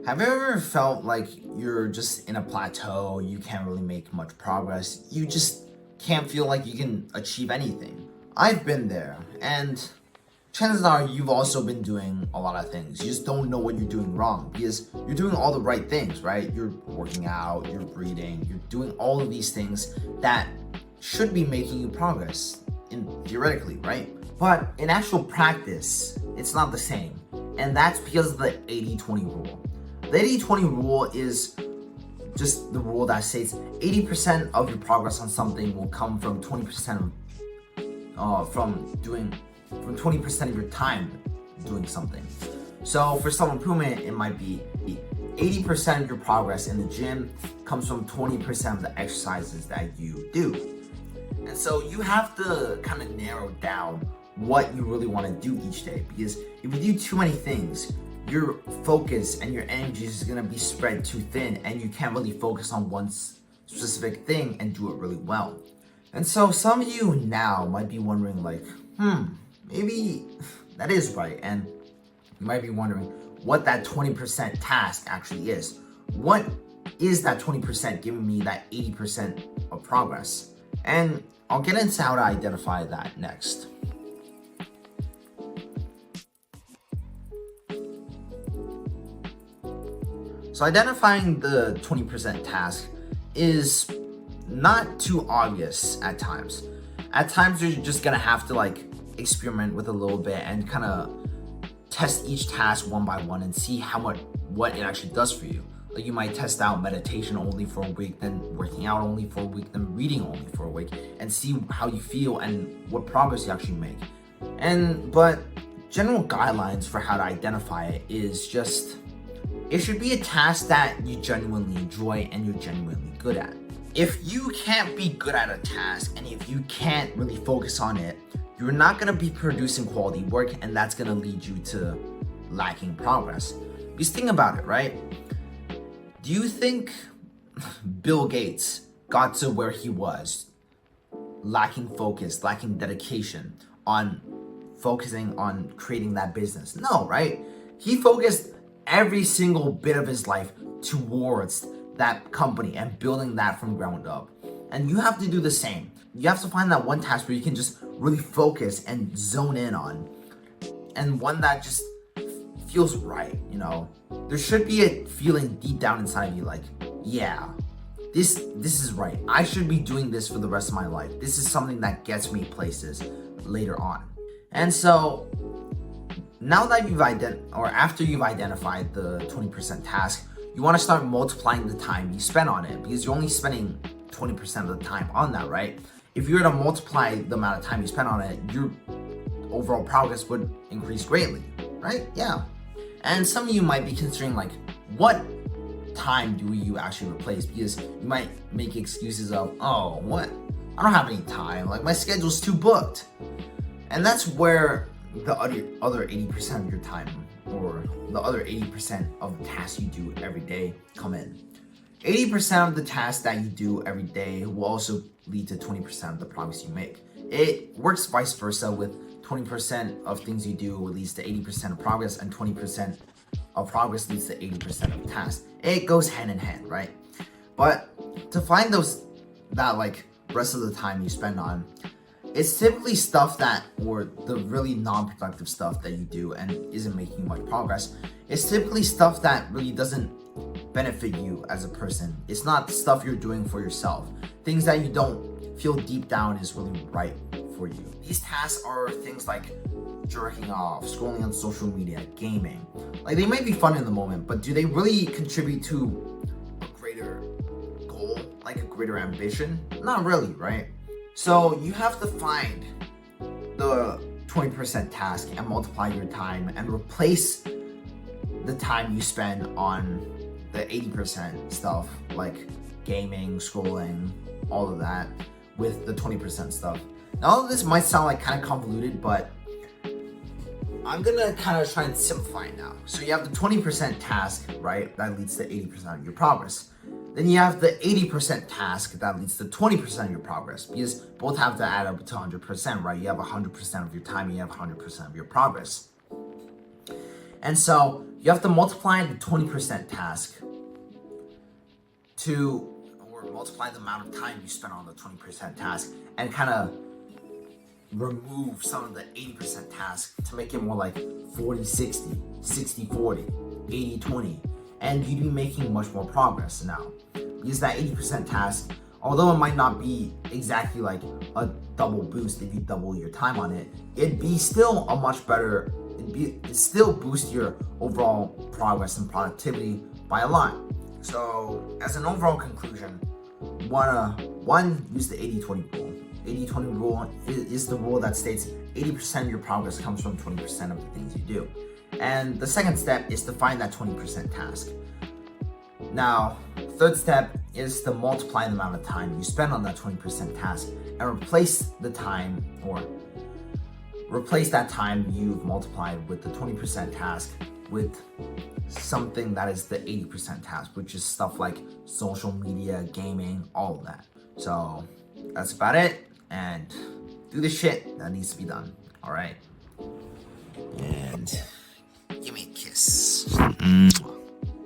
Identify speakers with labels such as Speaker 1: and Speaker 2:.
Speaker 1: Have you ever felt like you're just in a plateau, you can't really make much progress, you just can't feel like you can achieve anything? I've been there, and chances are you've also been doing a lot of things. You just don't know what you're doing wrong because you're doing all the right things, right? You're working out, you're reading, you're doing all of these things that should be making you progress theoretically, right? But in actual practice, it's not the same. And that's because of the 80-20 rule. The 80-20 rule is just the rule that states 80% of your progress on something will come from 20% from 20% of your time doing something. So for self-improvement, it might be 80% of your progress in the gym comes from 20% of the exercises that you do. And so you have to kind of narrow down what you really want to do each day, because if you do too many things, your focus and your energy is going to be spread too thin, and you can't really focus on one specific thing and do it really well. And so some of you now might be wondering like, maybe that is right. And you might be wondering what that 20% task actually is. What is that 20% giving me that 80% of progress? And I'll get into how to identify that next. So identifying the 20% task is not too obvious at times. At times you're just gonna have to like experiment with a little bit and kind of test each task one by one and see what it actually does for you. Like you might test out meditation only for a week, then working out only for a week, then reading only for a week, and see how you feel and what progress you actually make. But general guidelines for how to identify it is just, it should be a task that you genuinely enjoy and you're genuinely good at. If you can't be good at a task and if you can't really focus on it, you're not gonna be producing quality work, and that's gonna lead you to lacking progress. Because think about it, right? Do you think Bill Gates got to where he was lacking focus, lacking dedication on focusing on creating that business? No, right? He focused every single bit of his life towards that company and building that from ground up. And you have to do the same. You have to find that one task where you can just really focus and zone in on, and one that just feels right, you know? There should be a feeling deep down inside of you like, yeah, this is right. I should be doing this for the rest of my life. This is something that gets me places later on. And so now that after you've identified the 20% task, you want to start multiplying the time you spend on it, because you're only spending 20% of the time on that, right? If you were to multiply the amount of time you spend on it, your overall progress would increase greatly, right? Yeah. And some of you might be considering like, what time do you actually replace? Because you might make excuses of, oh, what? I don't have any time. Like my schedule's too booked. And that's where the other 80% of your time, or the other 80% of the tasks you do every day, come in. 80% of the tasks that you do every day will also lead to 20% of the progress you make. It works vice versa, with 20% of things you do leads to 80% of progress, and 20% of progress leads to 80% of tasks. It goes hand in hand, right? But to find that like rest of the time you spend on, it's typically stuff or the really non-productive stuff that you do and isn't making much progress. It's typically stuff that really doesn't benefit you as a person. It's not stuff you're doing for yourself. Things that you don't feel deep down is really right for you. These tasks are things like jerking off, scrolling on social media, gaming. Like they might be fun in the moment, but do they really contribute to a greater goal, like a greater ambition? Not really, right? So you have to find the 20% task and multiply your time and replace the time you spend on the 80% stuff like gaming, scrolling, all of that, with the 20% stuff. Now all of this might sound like kind of convoluted, but I'm gonna kind of try and simplify it now. So you have the 20% task, right? That leads to 80% of your progress. Then you have the 80% task that leads to 20% of your progress, because both have to add up to 100%, right? You have 100% of your time, you have 100% of your progress. And so you have to multiply the 20% task or multiply the amount of time you spend on the 20% task and kind of remove some of the 80% task to make it more like 40-60, 60-40, 80-20, and you'd be making much more progress now. Because that 80% task, although it might not be exactly like a double boost if you double your time on it, it'd be still a much better, it'd still boost your overall progress and productivity by a lot. So as an overall conclusion, use the 80-20 rule. 80-20 rule is the rule that states 80% of your progress comes from 20% of the things you do. And the second step is to find that 20% task. Now, third step is to multiply the amount of time you spend on that 20% task and replace that time you've multiplied with the 20% task with something that is the 80% task, which is stuff like social media, gaming, all of that. So that's about it, and do the shit that needs to be done. All right, and give me a kiss.